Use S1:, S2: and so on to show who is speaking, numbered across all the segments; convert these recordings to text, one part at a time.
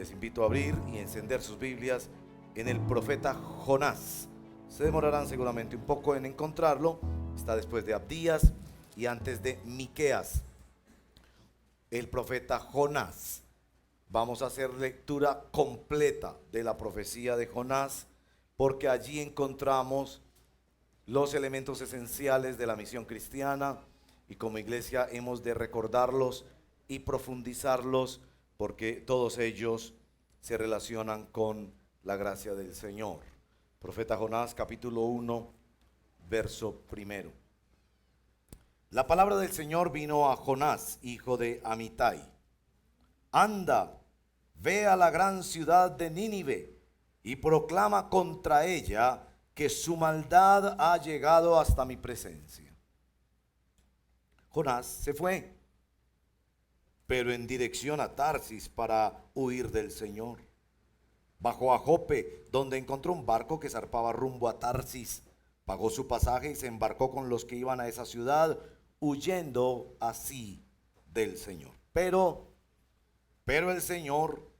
S1: Les invito a abrir y encender sus Biblias en el profeta Jonás. Se demorarán seguramente un poco en encontrarlo. Está después de Abdías y antes de Miqueas. El profeta Jonás. Vamos a hacer lectura completa de la profecía de Jonás, porque allí encontramos los elementos esenciales de la misión cristiana, y como iglesia hemos de recordarlos y profundizarlos, porque todos ellos se relacionan con la gracia del Señor. Profeta Jonás, capítulo 1, verso primero. La palabra del Señor vino a Jonás, hijo de Amitai. Anda, ve a la gran ciudad de Nínive y proclama contra ella que su maldad ha llegado hasta mi presencia. Jonás se fue, pero en dirección a Tarsis para huir del Señor. Bajó a Jope, donde encontró un barco que zarpaba rumbo a Tarsis. Pagó su pasaje y se embarcó con los que iban a esa ciudad, huyendo así del Señor. Pero el Señor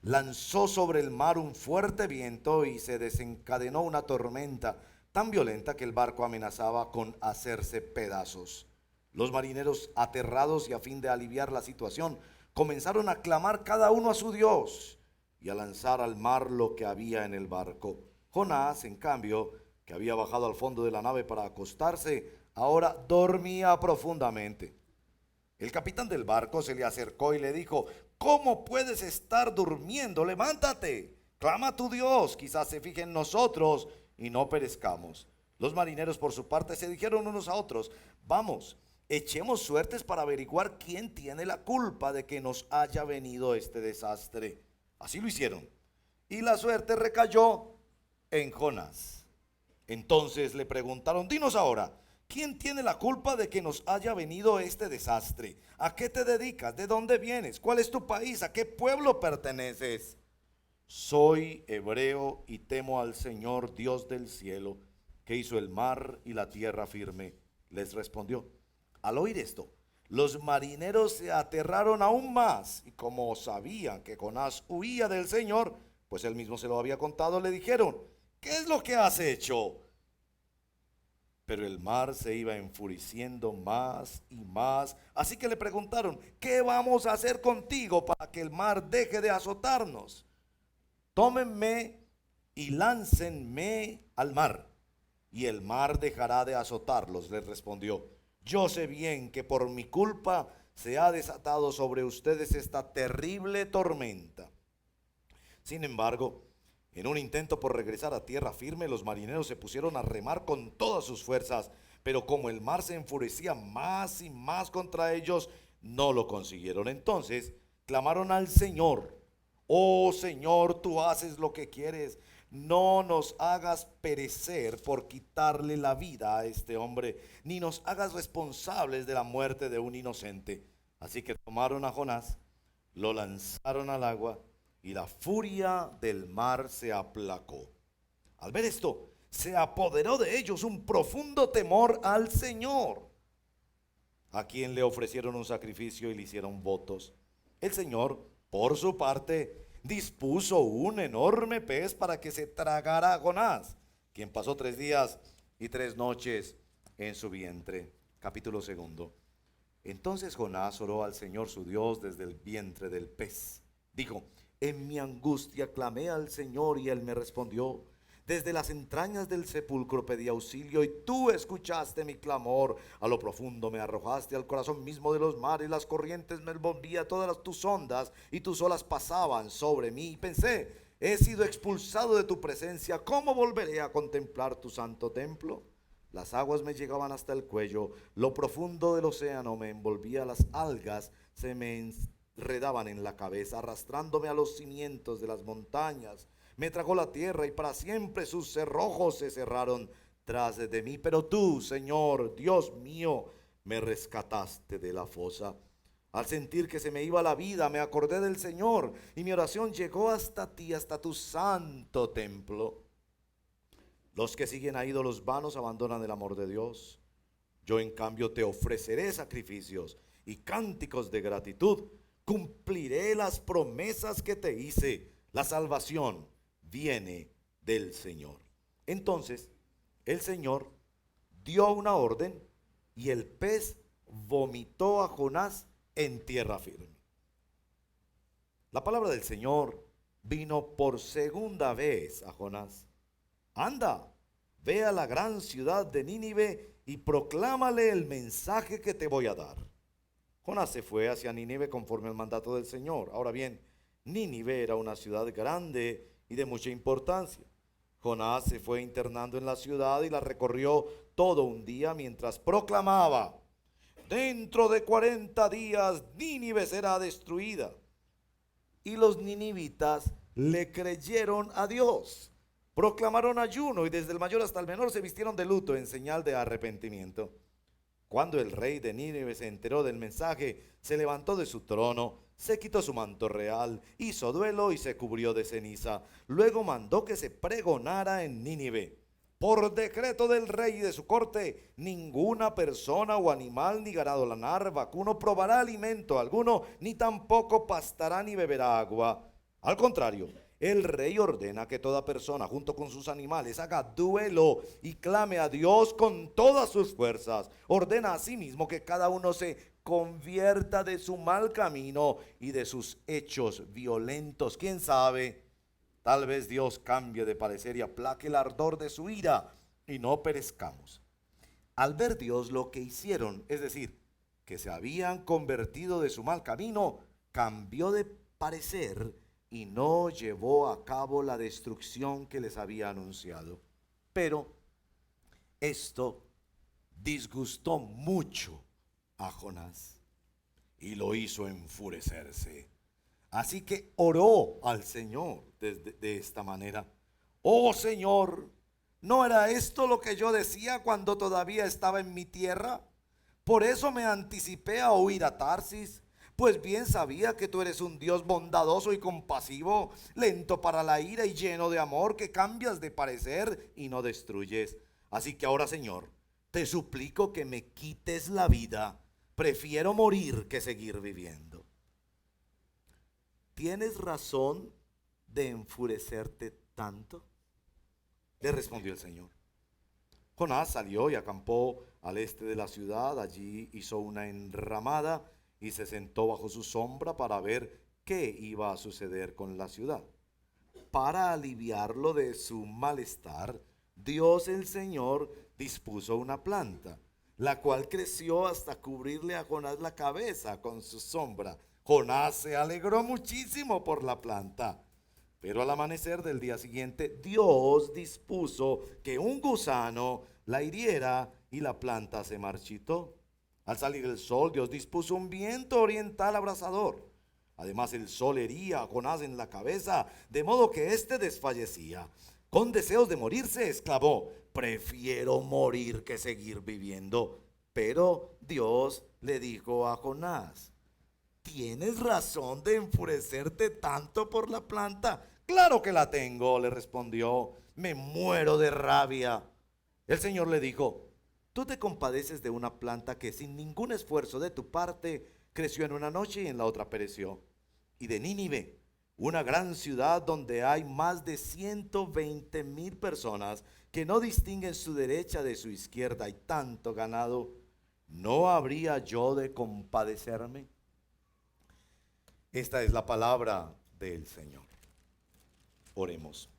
S1: lanzó sobre el mar un fuerte viento y se desencadenó una tormenta tan violenta que el barco amenazaba con hacerse pedazos. Los marineros, aterrados y a fin de aliviar la situación, comenzaron a clamar cada uno a su Dios y a lanzar al mar lo que había en el barco. Jonás, en cambio, que había bajado al fondo de la nave para acostarse, ahora dormía profundamente. El capitán del barco se le acercó y le dijo: ¿cómo puedes estar durmiendo? Levántate, clama a tu Dios, quizás se fije en nosotros y no perezcamos. Los marineros por su parte se dijeron unos a otros: vamos, echemos suertes para averiguar quién tiene la culpa de que nos haya venido este desastre. Así lo hicieron, y la suerte recayó en Jonás. Entonces le preguntaron: dinos ahora, ¿quién tiene la culpa de que nos haya venido este desastre? ¿A qué te dedicas? ¿De dónde vienes? ¿Cuál es tu país? ¿A qué pueblo perteneces? Soy hebreo y temo al Señor Dios del cielo, que hizo el mar y la tierra firme. Les respondió. Al oír esto, los marineros se aterraron aún más, y como sabían que Jonás huía del Señor, pues él mismo se lo había contado, le dijeron: ¿qué es lo que has hecho? Pero el mar se iba enfureciendo más y más, así que le preguntaron: ¿qué vamos a hacer contigo para que el mar deje de azotarnos? Tómenme y láncenme al mar, y el mar dejará de azotarlos, les respondió. Yo sé bien que por mi culpa se ha desatado sobre ustedes esta terrible tormenta. Sin embargo, en un intento por regresar a tierra firme, los marineros se pusieron a remar con todas sus fuerzas, pero como el mar se enfurecía más y más contra ellos, no lo consiguieron. Entonces clamaron al Señor: oh Señor, tú haces lo que quieres, no nos hagas perecer por quitarle la vida a este hombre, ni nos hagas responsables de la muerte de un inocente. Así que tomaron a Jonás, lo lanzaron al agua, y la furia del mar se aplacó. Al ver esto, se apoderó de ellos un profundo temor al Señor, a quien le ofrecieron un sacrificio y le hicieron votos. El Señor, por su parte, dispuso un enorme pez para que se tragara a Jonás, quien pasó 3 días y 3 noches en su vientre. Capítulo 2. Entonces Jonás oró al Señor su Dios desde el vientre del pez. Dijo: en mi angustia clamé al Señor y Él me respondió. Desde las entrañas del sepulcro pedí auxilio y tú escuchaste mi clamor. A lo profundo me arrojaste, al corazón mismo de los mares. Las corrientes me envolvían todas tus ondas y tus olas pasaban sobre mí. Y pensé: he sido expulsado de tu presencia, ¿cómo volveré a contemplar tu santo templo? Las aguas me llegaban hasta el cuello, lo profundo del océano me envolvía, las algas se me enredaban en la cabeza, arrastrándome a los cimientos de las montañas. Me tragó la tierra y para siempre sus cerrojos se cerraron tras de mí. Pero tú, Señor, Dios mío, me rescataste de la fosa. Al sentir que se me iba la vida, me acordé del Señor y mi oración llegó hasta ti, hasta tu santo templo. Los que siguen a ídolos vanos abandonan el amor de Dios. Yo en cambio te ofreceré sacrificios y cánticos de gratitud. cumpliré las promesas que te hice. La salvación viene del Señor. Entonces, el Señor dio una orden y el pez vomitó a Jonás en tierra firme. La palabra del Señor vino por segunda vez a Jonás. Anda, ve a la gran ciudad de Nínive y proclámale el mensaje que te voy a dar. Jonás se fue hacia Nínive conforme al mandato del Señor. Ahora bien, Nínive era una ciudad grande y de mucha importancia. Jonás se fue internando en la ciudad y la recorrió todo un día mientras proclamaba: dentro de 40 días Nínive será destruida. Y los ninivitas le creyeron a Dios. Proclamaron ayuno y desde el mayor hasta el menor se vistieron de luto en señal de arrepentimiento. Cuando el rey de Nínive se enteró del mensaje, se levantó de su trono, se quitó su manto real, hizo duelo y se cubrió de ceniza. Luego mandó que se pregonara en Nínive: por decreto del rey y de su corte, ninguna persona o animal, ni ganado lanar, vacuno, probará alimento alguno, ni tampoco pastará ni beberá agua. Al contrario, el rey ordena que toda persona, junto con sus animales, haga duelo y clame a Dios con todas sus fuerzas. Ordena asimismo que cada uno se convierta de su mal camino y de sus hechos violentos. ¿Quién sabe? Tal vez Dios cambie de parecer y aplaque el ardor de su ira y no perezcamos. Al ver Dios lo que hicieron, es decir, que se habían convertido de su mal camino, cambió de parecer y no llevó a cabo la destrucción que les había anunciado. Pero esto disgustó mucho a Jonás y lo hizo enfurecerse. Así que oró al Señor de esta manera: oh Señor, ¿no era esto lo que yo decía cuando todavía estaba en mi tierra? Por eso me anticipé a huir a Tarsis, pues bien sabía que tú eres un Dios bondadoso y compasivo, lento para la ira y lleno de amor, que cambias de parecer y no destruyes. Así que ahora, Señor, te suplico que me quites la vida. Prefiero morir que seguir viviendo. ¿Tienes razón de enfurecerte tanto?, le respondió el Señor. Jonás salió y acampó al este de la ciudad. Allí hizo una enramada y se sentó bajo su sombra para ver qué iba a suceder con la ciudad. Para aliviarlo de su malestar, Dios el Señor dispuso una planta, la cual creció hasta cubrirle a Jonás la cabeza con su sombra. Jonás se alegró muchísimo por la planta. Pero al amanecer del día siguiente, Dios dispuso que un gusano la hiriera y la planta se marchitó. Al salir el sol, Dios dispuso un viento oriental abrasador. Además, el sol hería a Jonás en la cabeza, de modo que éste desfallecía. Con deseos de morirse, exclamó: prefiero morir que seguir viviendo. Pero Dios le dijo a Jonás: ¿tienes razón de enfurecerte tanto por la planta? Claro que la tengo, le respondió. Me muero de rabia. El Señor le dijo: tú te compadeces de una planta que sin ningún esfuerzo de tu parte creció en una noche y en la otra pereció. Y de Nínive, una gran ciudad donde hay más de 120,000 personas que no distinguen su derecha de su izquierda y tanto ganado, ¿no habría yo de compadecerme? Esta es la palabra del Señor. Oremos.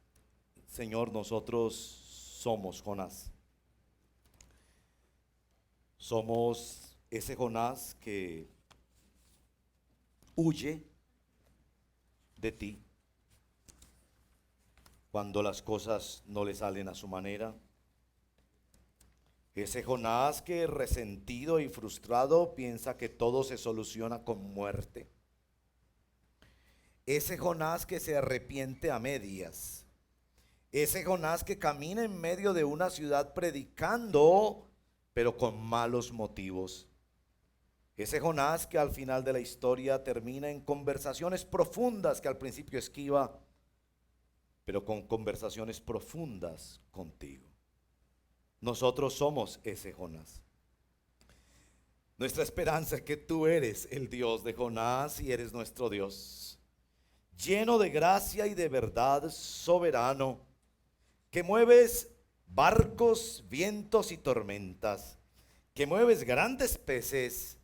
S1: Señor, nosotros somos Jonás. Somos ese Jonás que huye de ti cuando las cosas no le salen a su manera. Ese Jonás que, resentido y frustrado, piensa que todo se soluciona con muerte. Ese Jonás que se arrepiente a medias. Ese Jonás que camina en medio de una ciudad predicando, pero con malos motivos. Ese Jonás que al final de la historia termina en conversaciones profundas que al principio esquiva, pero con conversaciones profundas contigo. Nosotros somos ese Jonás. Nuestra esperanza es que tú eres el Dios de Jonás y eres nuestro Dios, lleno de gracia y de verdad, soberano, que mueves barcos, vientos y tormentas, que mueves grandes peces,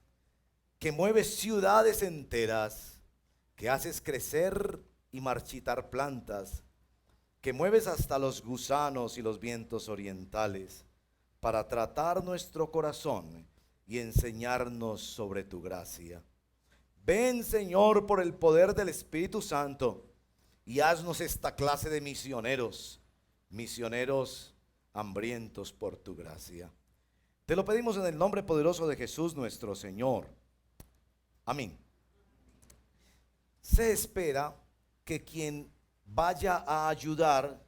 S1: que mueves ciudades enteras, que haces crecer y marchitar plantas, que mueves hasta los gusanos y los vientos orientales, para tratar nuestro corazón y enseñarnos sobre tu gracia. Ven, Señor, por el poder del Espíritu Santo, y haznos esta clase de misioneros, misioneros hambrientos por tu gracia. Te lo pedimos en el nombre poderoso de Jesús nuestro Señor. Amén. Se espera que quien vaya a ayudar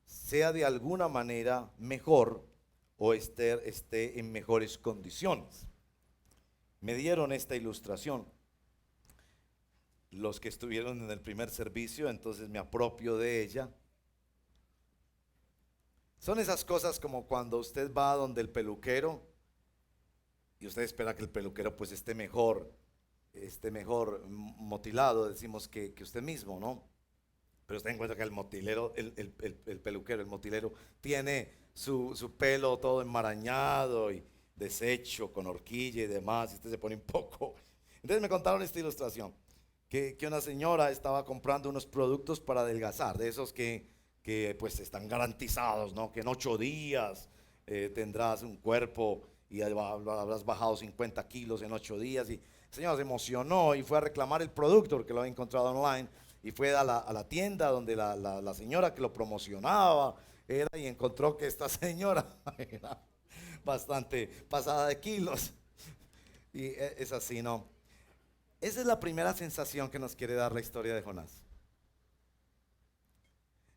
S1: sea de alguna manera mejor o esté en mejores condiciones. Me dieron esta ilustración los que estuvieron en el primer servicio, entonces me apropio de ella. Son esas cosas como cuando usted va donde el peluquero y usted espera que el peluquero pues esté mejor motilado, decimos que usted mismo, ¿no? Pero usted encuentra que el motilero, el peluquero, el motilero tiene su pelo todo enmarañado y deshecho con horquilla y demás, y usted se pone un poco. Entonces me contaron esta ilustración, que una señora estaba comprando unos productos para adelgazar, de esos que pues están garantizados, ¿no? Que en 8 días tendrás un cuerpo y habrás bajado 50 kilos en 8 días. Y la señora se emocionó y fue a reclamar el producto porque lo había encontrado online. Y fue a la tienda donde la señora que lo promocionaba era, y encontró que esta señora era bastante pasada de kilos. Y es así, ¿no? Esa es la primera sensación que nos quiere dar la historia de Jonás.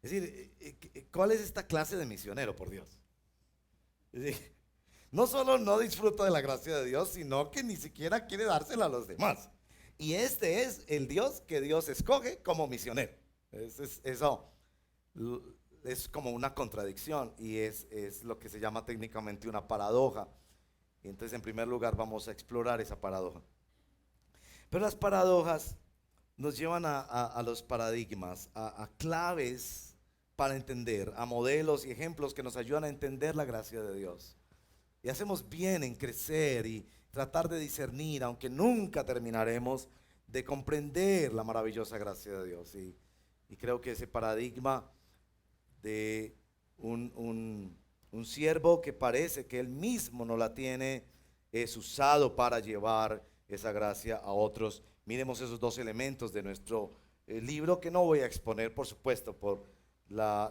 S1: Es decir, ¿cuál es esta clase de misionero, por Dios? Es decir, no solo no disfruta de la gracia de Dios, sino que ni siquiera quiere dársela a los demás. Y este es el Dios que Dios escoge como misionero. Eso es como una contradicción y es lo que se llama técnicamente una paradoja. Y entonces, en primer lugar, vamos a explorar esa paradoja. Pero las paradojas nos llevan a los paradigmas, a claves para entender, a modelos y ejemplos que nos ayudan a entender la gracia de Dios. Y hacemos bien en crecer y tratar de discernir, aunque nunca terminaremos de comprender la maravillosa gracia de Dios. Y creo que ese paradigma de un siervo que parece que él mismo no la tiene, es usado para llevar esa gracia a otros. Miremos esos dos elementos de nuestro libro, que no voy a exponer, por supuesto, por la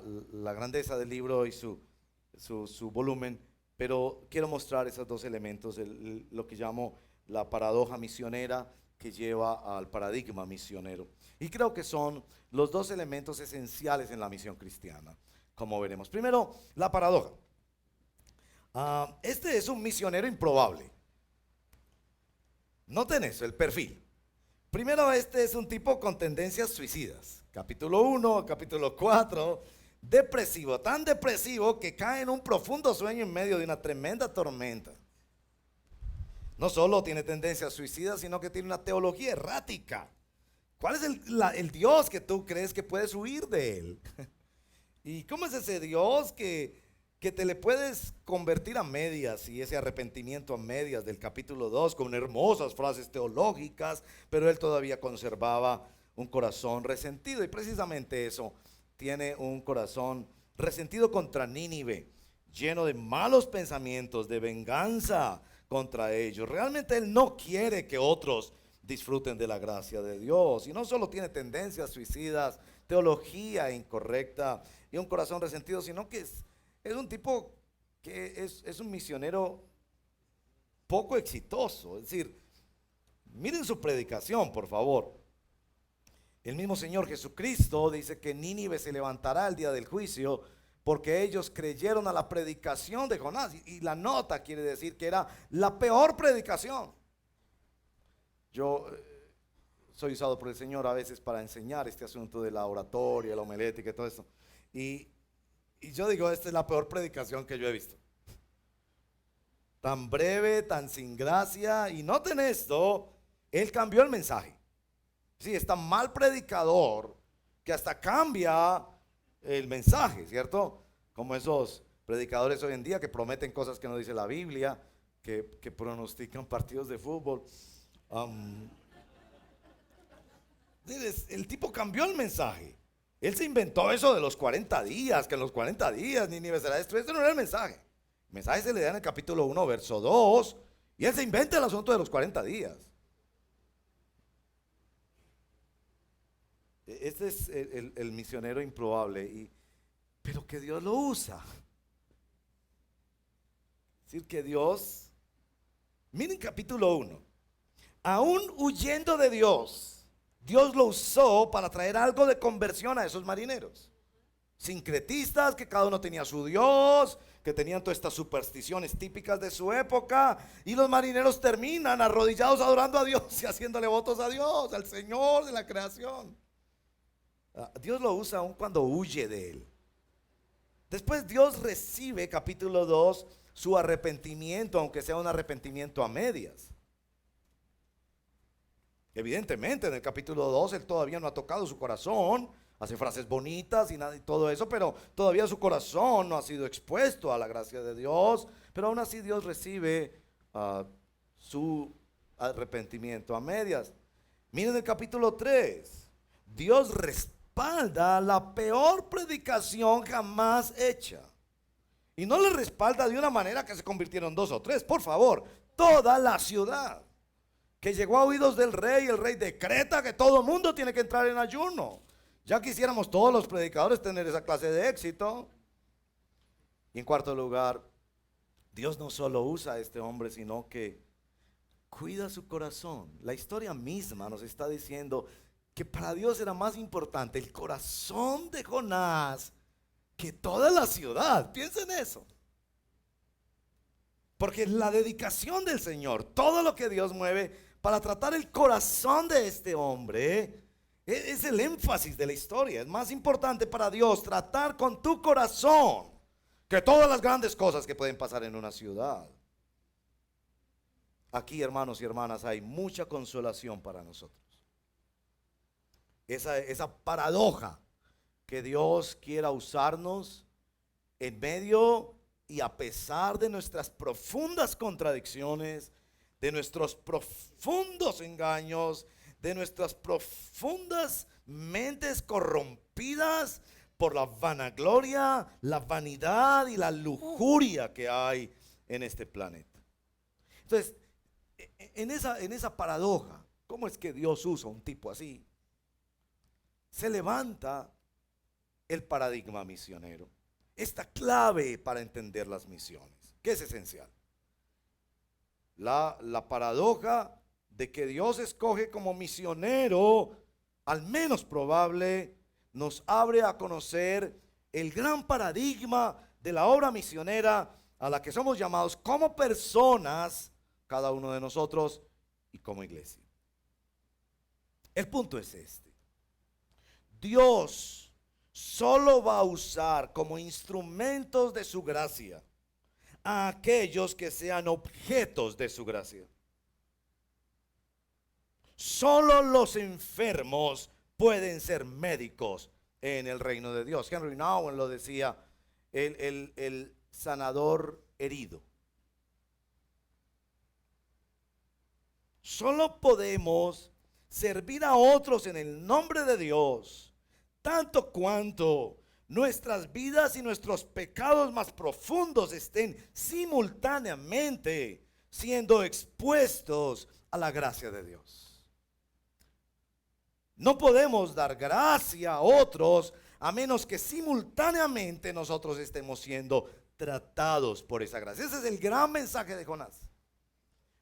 S1: grandeza del libro y su volumen, pero quiero mostrar esos dos elementos, lo que llamo la paradoja misionera que lleva al paradigma misionero. Y creo que son los dos elementos esenciales en la misión cristiana, como veremos. Primero, la paradoja. Este es un misionero improbable. Noten eso, el perfil. Primero, este es un tipo con tendencias suicidas. Capítulo 1, capítulo 4, depresivo, tan depresivo que cae en un profundo sueño en medio de una tremenda tormenta. No solo tiene tendencias suicidas, sino que tiene una teología errática. ¿Cuál es el Dios que tú crees que puedes huir de él? ¿Y cómo es ese Dios que te le puedes convertir a medias, y ese arrepentimiento a medias del capítulo 2 con hermosas frases teológicas, pero él todavía conservaba un corazón resentido? Y precisamente eso, tiene un corazón resentido contra Nínive, lleno de malos pensamientos, de venganza contra ellos. Realmente él no quiere que otros disfruten de la gracia de Dios, y no solo tiene tendencias suicidas, teología incorrecta y un corazón resentido, sino que es un tipo que es un misionero poco exitoso. Es decir, miren su predicación, por favor. El mismo Señor Jesucristo dice que Nínive se levantará el día del juicio porque ellos creyeron a la predicación de Jonás. Y la nota quiere decir que era la peor predicación. Yo soy usado por el Señor a veces para enseñar este asunto de la oratoria, la homilética y todo eso. Y yo digo, esta es la peor predicación que yo he visto. tan breve, tan sin gracia. Y noten esto, él cambió el mensaje. Sí, es tan mal predicador que hasta cambia el mensaje, ¿cierto? Como esos predicadores hoy en día que prometen cosas que no dice la Biblia, que pronostican partidos de fútbol. El tipo cambió el mensaje. Él se inventó eso de los 40 días, que en los 40 días Nínive será destruida. Este no era el mensaje. El mensaje se le da en el capítulo 1, verso 2, y él se inventa el asunto de los 40 días. Este es el misionero improbable, pero que Dios lo usa. Es decir, que Dios, miren capítulo 1, aún huyendo de Dios, Dios lo usó para traer algo de conversión a esos marineros. Sincretistas, que cada uno tenía su Dios, que tenían todas estas supersticiones típicas de su época, y los marineros terminan arrodillados adorando a Dios y haciéndole votos a Dios, al Señor de la creación. Dios lo usa aún cuando huye de él. Después Dios recibe, capítulo 2, su arrepentimiento, aunque sea un arrepentimiento a medias. Evidentemente en el capítulo 2 él todavía no ha tocado su corazón, hace frases bonitas y todo eso, pero todavía su corazón no ha sido expuesto a la gracia de Dios. Pero aún así Dios recibe su arrepentimiento a medias. Miren el capítulo 3, Dios respalda la peor predicación jamás hecha. Y no le respalda de una manera que se convirtieron 2 o 3, por favor, toda la ciudad, que llegó a oídos del rey. El rey decreta que todo el mundo tiene que entrar en ayuno. Ya quisiéramos todos los predicadores tener esa clase de éxito. Y en cuarto lugar, Dios no solo usa a este hombre, sino que cuida su corazón. La historia misma nos está diciendo que para Dios era más importante el corazón de Jonás que toda la ciudad. Piensen eso. Porque la dedicación del Señor, todo lo que Dios mueve para tratar el corazón de este hombre, es el énfasis de la historia. Es más importante para Dios tratar con tu corazón que todas las grandes cosas que pueden pasar en una ciudad. Aquí, hermanos y hermanas, hay mucha consolación para nosotros. Esa paradoja que Dios quiera usarnos en medio y a pesar de nuestras profundas contradicciones, de nuestros profundos engaños, de nuestras profundas mentes corrompidas por la vanagloria, la vanidad y la lujuria que hay en este planeta. Entonces, en esa paradoja, ¿cómo es que Dios usa un tipo así? Se levanta el paradigma misionero, esta clave para entender las misiones, que es esencial. La paradoja de que Dios escoge como misionero al menos probable nos abre a conocer el gran paradigma de la obra misionera a la que somos llamados como personas, cada uno de nosotros, y como iglesia. El punto es este: Dios solo va a usar como instrumentos de su gracia a aquellos que sean objetos de su gracia. Solo los enfermos pueden ser médicos en el reino de Dios. Henry Nouwen lo decía, el sanador herido. Solo podemos servir a otros en el nombre de Dios, tanto cuanto nuestras vidas y nuestros pecados más profundos estén simultáneamente siendo expuestos a la gracia de Dios. No podemos dar gracia a otros a menos que simultáneamente nosotros estemos siendo tratados por esa gracia. Ese es el gran mensaje de Jonás.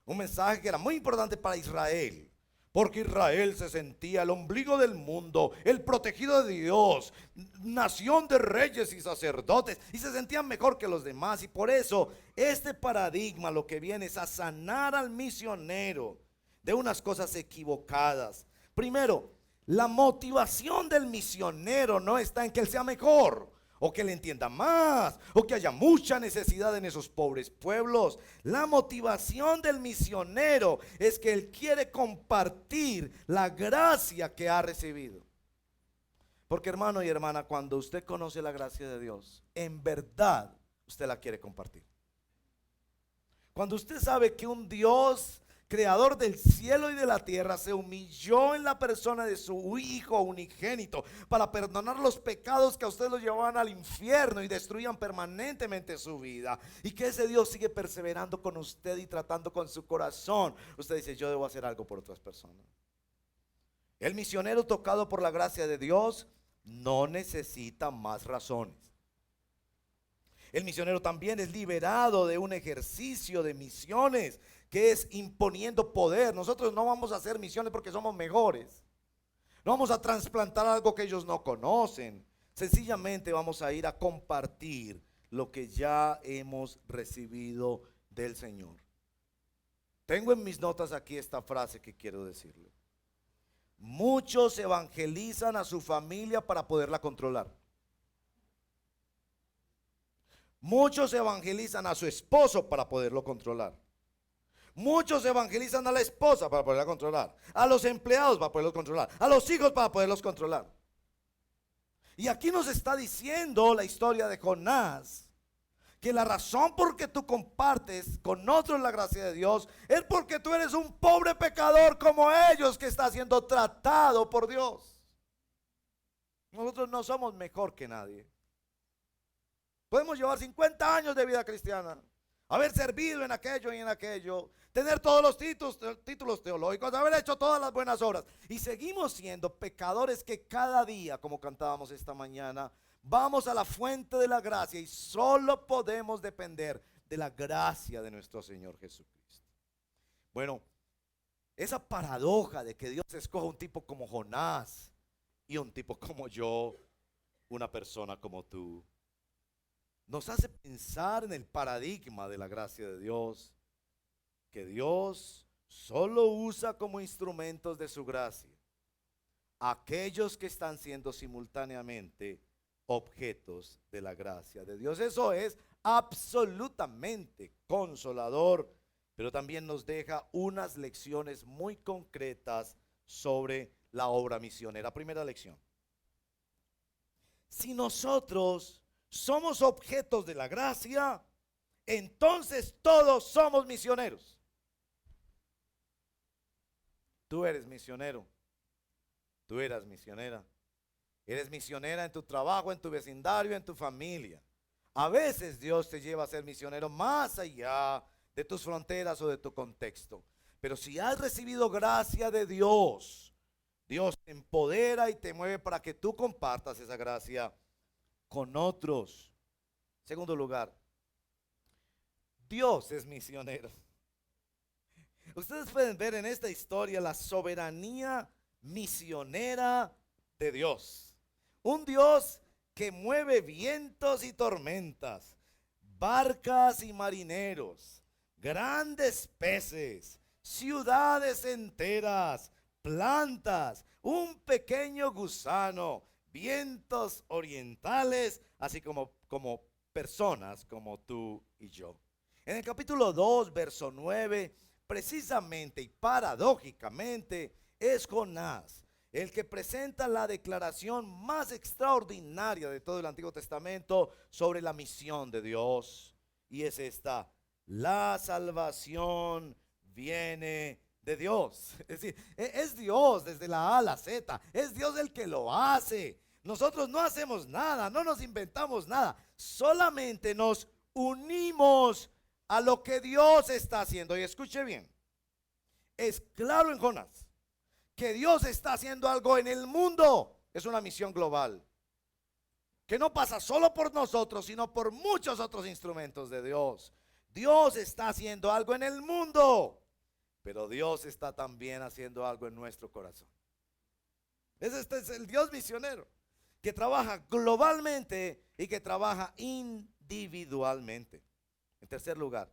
S1: Un mensaje que era muy importante para Israel, porque Israel se sentía el ombligo del mundo, el protegido de Dios, nación de reyes y sacerdotes, y se sentían mejor que los demás. Y por eso este paradigma lo que viene es a sanar al misionero de unas cosas equivocadas. Primero, la motivación del misionero no está en que él sea mejor o que le entienda más, o que haya mucha necesidad en esos pobres pueblos. La motivación del misionero es que él quiere compartir la gracia que ha recibido. Porque hermano y hermana, cuando usted conoce la gracia de Dios, en verdad usted la quiere compartir. Cuando usted sabe que un Dios creador del cielo y de la tierra se humilló en la persona de su hijo unigénito para perdonar los pecados que a usted los llevaban al infierno y destruían permanentemente su vida, y que ese Dios sigue perseverando con usted y tratando con su corazón, usted dice: yo debo hacer algo por otras personas. El misionero tocado por la gracia de Dios no necesita más razones. El misionero también es liberado de un ejercicio de misiones que es imponiendo poder. Nosotros no vamos a hacer misiones porque somos mejores. No vamos a trasplantar algo que ellos no conocen. Sencillamente vamos a ir a compartir lo que ya hemos recibido del Señor. Tengo en mis notas aquí esta frase que quiero decirle. Muchos evangelizan a su familia para poderla controlar. Muchos evangelizan a su esposo para poderlo controlar. Muchos evangelizan a la esposa para poderla controlar, a los empleados para poderlos controlar, a los hijos para poderlos controlar. Y aquí nos está diciendo la historia de Jonás, que la razón por que tú compartes con otros la gracia de Dios es porque tú eres un pobre pecador como ellos, que está siendo tratado por Dios. Nosotros no somos mejor que nadie. Podemos llevar 50 años de vida cristiana, haber servido en aquello y en aquello, tener todos los títulos teológicos, haber hecho todas las buenas obras, y seguimos siendo pecadores que cada día, como cantábamos esta mañana, vamos a la fuente de la gracia y solo podemos depender de la gracia de nuestro Señor Jesucristo. Bueno, esa paradoja de que Dios escoja un tipo como Jonás y un tipo como yo, una persona como tú, nos hace pensar en el paradigma de la gracia de Dios, que Dios solo usa como instrumentos de su gracia a aquellos que están siendo simultáneamente objetos de la gracia de Dios. Eso es absolutamente consolador, pero también nos deja unas lecciones muy concretas sobre la obra misionera. Primera lección: si nosotros somos objetos de la gracia, entonces todos somos misioneros. Tú eres misionero, tú eras misionera. Eres misionera en tu trabajo, en tu vecindario, en tu familia. A veces Dios te lleva a ser misionero más allá de tus fronteras o de tu contexto. Pero si has recibido gracia de Dios, Dios te empodera y te mueve para que tú compartas esa gracia con otros. Segundo lugar, Dios es misionero. Ustedes pueden ver en esta historia la soberanía misionera de Dios. Un Dios que mueve vientos y tormentas, barcas y marineros, grandes peces, ciudades enteras, plantas, un pequeño gusano, vientos orientales, así como personas como tú y yo. En el capítulo 2, verso 9, precisamente y paradójicamente, es Jonás el que presenta la declaración más extraordinaria de todo el Antiguo Testamento sobre la misión de Dios. Y es esta: la salvación viene de Dios. Es decir, es Dios desde la A a la Z. Es Dios el que lo hace. Nosotros no hacemos nada, no nos inventamos nada. Solamente nos unimos a lo que Dios está haciendo. Y escuche bien, es claro en Jonás que Dios está haciendo algo en el mundo. Es una misión global que no pasa solo por nosotros, sino por muchos otros instrumentos de Dios. Dios está haciendo algo en el mundo, pero Dios está también haciendo algo en nuestro corazón. Este es el Dios misionero, que trabaja globalmente y que trabaja individualmente. En tercer lugar,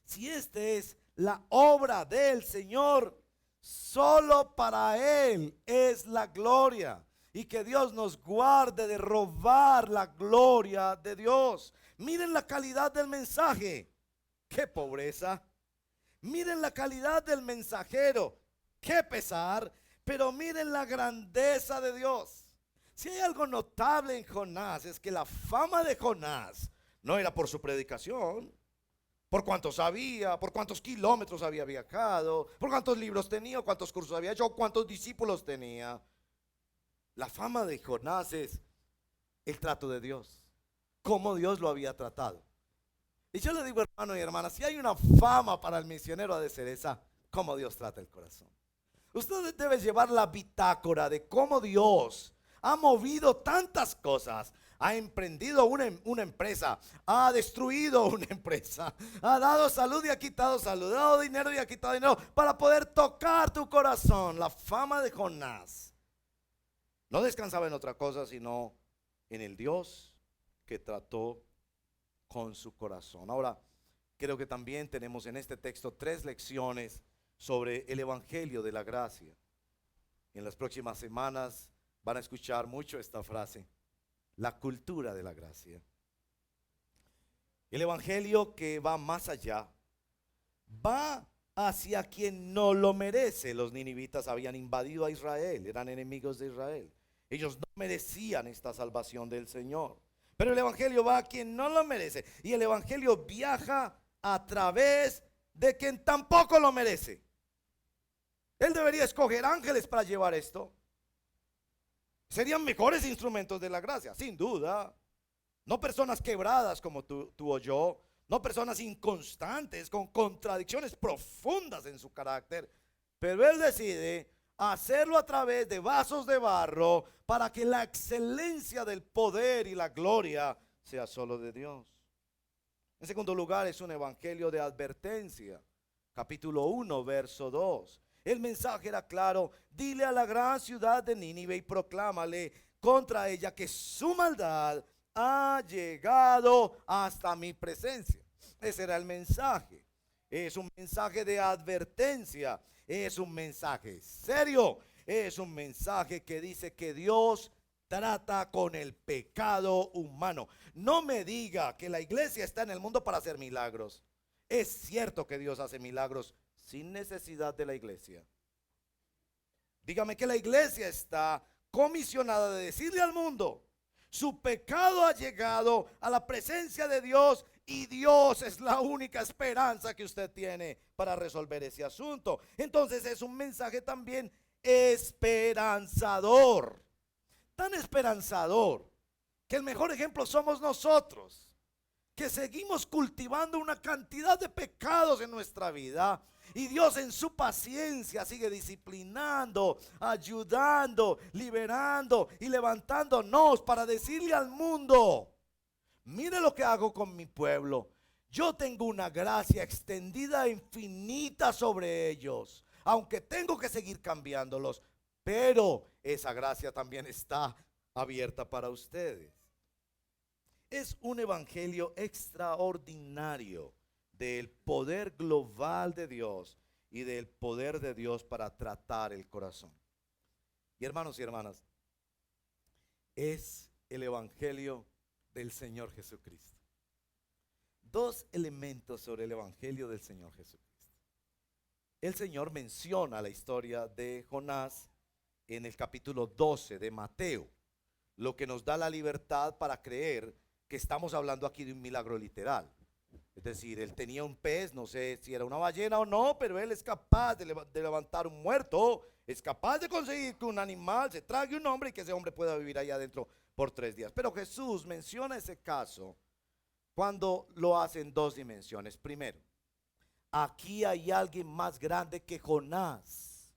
S1: si esta es la obra del Señor, solo para Él es la gloria. y que Dios nos guarde de robar la gloria de Dios. Miren la calidad del mensaje. ¡Qué pobreza! Miren la calidad del mensajero. ¡Qué pesar! Pero miren la grandeza de Dios. Si hay algo notable en Jonás, es que la fama de Jonás no era por su predicación, por cuánto sabía, por cuántos kilómetros había viajado, por cuántos libros tenía, cuántos cursos había hecho, cuántos discípulos tenía. La fama de Jonás es el trato de Dios, cómo Dios lo había tratado. Y yo le digo, hermano y hermana, si hay una fama para el misionero, ha de ser esa, cómo Dios trata el corazón. Usted debe llevar la bitácora de cómo Dios ha movido tantas cosas, ha emprendido una empresa, ha destruido una empresa, ha dado salud y ha quitado salud, ha dado dinero y ha quitado dinero para poder tocar tu corazón. La fama de Jonás no descansaba en otra cosa sino en el Dios que trató con su corazón. Ahora, creo que también tenemos en este texto 3 lecciones sobre el evangelio de la gracia. En las próximas semanas van a escuchar mucho esta frase: la cultura de la gracia. El evangelio que va más allá, va hacia quien no lo merece. Los ninivitas habían invadido a Israel, eran enemigos de Israel. Ellos no merecían esta salvación del Señor. Pero el evangelio va a quien no lo merece. Y el evangelio viaja a través de quien tampoco lo merece. Él debería escoger ángeles para llevar esto. Serían mejores instrumentos de la gracia, sin duda. No personas quebradas como tú o yo. No personas inconstantes con contradicciones profundas en su carácter. Pero Él decide hacerlo a través de vasos de barro para que la excelencia del poder y la gloria sea solo de Dios. En segundo lugar, es un evangelio de advertencia. Capítulo 1, verso 2. El mensaje era claro: dile a la gran ciudad de Nínive y proclámale contra ella que su maldad ha llegado hasta mi presencia. Ese era el mensaje. Es un mensaje de advertencia. Es un mensaje serio. Es un mensaje que dice que Dios trata con el pecado humano. No me diga que la iglesia está en el mundo para hacer milagros. Es cierto que Dios hace milagros sin necesidad de la iglesia. Dígame que la iglesia está comisionada de decirle al mundo: su pecado ha llegado a la presencia de Dios y Dios es la única esperanza que usted tiene para resolver ese asunto. Entonces es un mensaje también esperanzador. Tan esperanzador que el mejor ejemplo somos nosotros, que seguimos cultivando una cantidad de pecados en nuestra vida, y Dios en su paciencia sigue disciplinando, ayudando, liberando y levantándonos para decirle al mundo: mire lo que hago con mi pueblo. Yo tengo una gracia extendida e infinita sobre ellos, aunque tengo que seguir cambiándolos, pero esa gracia también está abierta para ustedes. Es un evangelio extraordinario del poder global de Dios y del poder de Dios para tratar el corazón. Y hermanos y hermanas, es el evangelio del Señor Jesucristo. 2 elementos sobre el evangelio del Señor Jesucristo. El Señor menciona la historia de Jonás en el capítulo 12 de Mateo, lo que nos da la libertad para creer que estamos hablando aquí de un milagro literal. Es decir, él tenía un pez, no sé si era una ballena o no, pero él es capaz de levantar un muerto, es capaz de conseguir que un animal se trague un hombre y que ese hombre pueda vivir allá adentro por 3 días. Pero Jesús menciona ese caso cuando lo hace en 2 dimensiones. Primero, aquí hay alguien más grande que Jonás.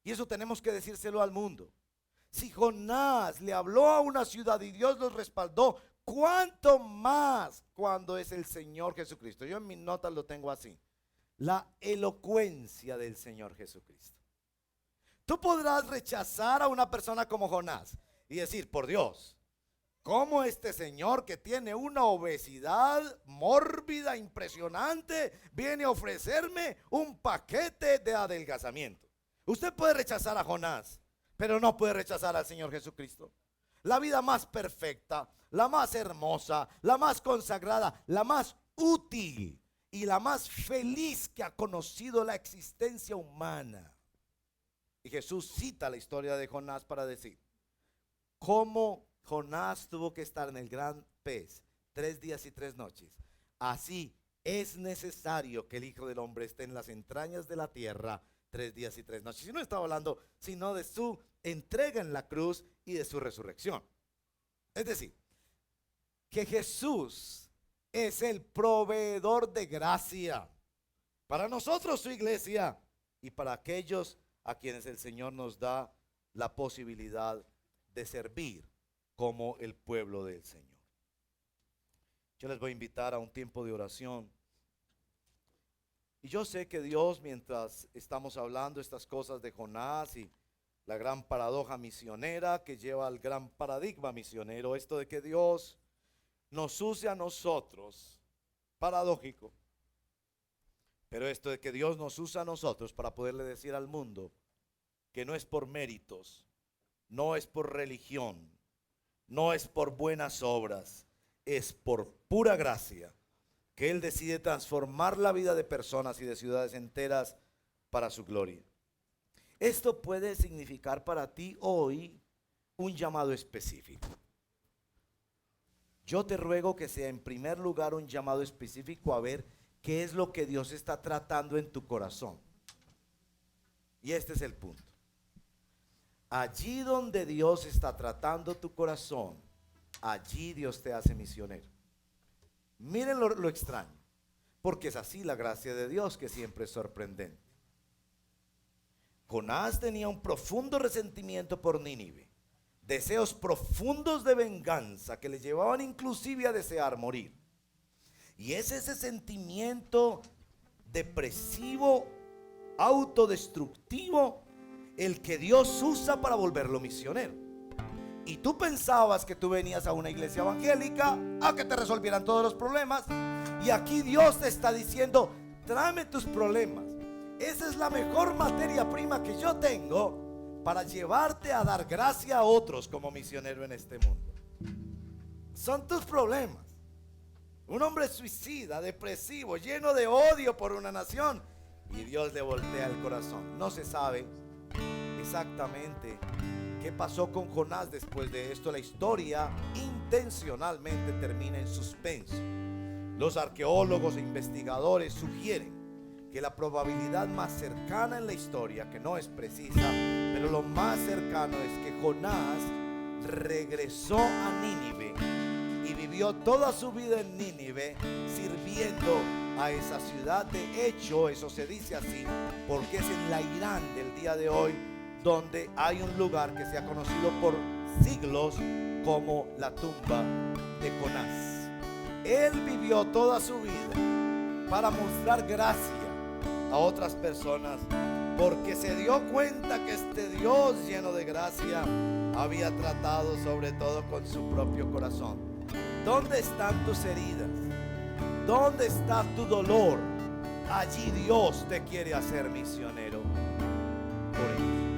S1: Y eso tenemos que decírselo al mundo. Si Jonás le habló a una ciudad y Dios los respaldó, ¿cuánto más cuando es el Señor Jesucristo? Yo en mis notas lo tengo así: la elocuencia del Señor Jesucristo. Tú podrás rechazar a una persona como Jonás y decir: por Dios, ¿cómo este señor que tiene una obesidad mórbida impresionante viene a ofrecerme un paquete de adelgazamiento? Usted puede rechazar a Jonás, pero no puede rechazar al Señor Jesucristo. La vida más perfecta, la más hermosa, la más consagrada, la más útil y la más feliz que ha conocido la existencia humana. Y Jesús cita la historia de Jonás para decir cómo Jonás tuvo que estar en el gran pez 3 días y 3 noches. Así es necesario que el Hijo del Hombre esté en las entrañas de la tierra 3 días y 3 noches. Y no estaba hablando sino de su entrega en la cruz y de su resurrección. Es decir, que Jesús es el proveedor de gracia para nosotros, su iglesia, y para aquellos a quienes el Señor nos da la posibilidad de servir como el pueblo del Señor. Yo les voy a invitar a un tiempo de oración. Y yo sé que Dios, mientras estamos hablando estas cosas de Jonás y la gran paradoja misionera que lleva al gran paradigma misionero, esto de que Dios nos use a nosotros, paradójico, pero esto de que Dios nos usa a nosotros para poderle decir al mundo que no es por méritos, no es por religión, no es por buenas obras, es por pura gracia que Él decide transformar la vida de personas y de ciudades enteras para su gloria. Esto puede significar para ti hoy un llamado específico. Yo te ruego que sea en primer lugar un llamado específico a ver qué es lo que Dios está tratando en tu corazón. Y este es el punto. Allí donde Dios está tratando tu corazón, allí Dios te hace misionero. Miren lo extraño, porque es así la gracia de Dios, que siempre es sorprendente. Jonás tenía un profundo resentimiento por Nínive, deseos profundos de venganza que le llevaban inclusive a desear morir. Y es ese sentimiento depresivo, autodestructivo, el que Dios usa para volverlo misionero. Y tú pensabas que tú venías a una iglesia evangélica a que te resolvieran todos los problemas, y aquí Dios te está diciendo: tráeme tus problemas. Esa es la mejor materia prima que yo tengo para llevarte a dar gracia a otros como misionero en este mundo. Son tus problemas. Un hombre suicida, depresivo, lleno de odio por una nación, y Dios le voltea el corazón. No se sabe exactamente qué pasó con Jonás después de esto. La historia intencionalmente termina en suspenso. Los arqueólogos e investigadores sugieren que la probabilidad más cercana en la historia, que no es precisa, pero lo más cercano es que Jonás regresó a Nínive y vivió toda su vida en Nínive sirviendo a esa ciudad. De hecho, eso se dice así porque es en la Irán del día de hoy donde hay un lugar que se ha conocido por siglos como la tumba de Jonás. Él vivió toda su vida para mostrar gracia a otras personas, porque se dio cuenta que este Dios lleno de gracia había tratado sobre todo con su propio corazón. ¿Dónde están tus heridas? ¿Dónde está tu dolor? Allí Dios te quiere hacer misionero. Por ello,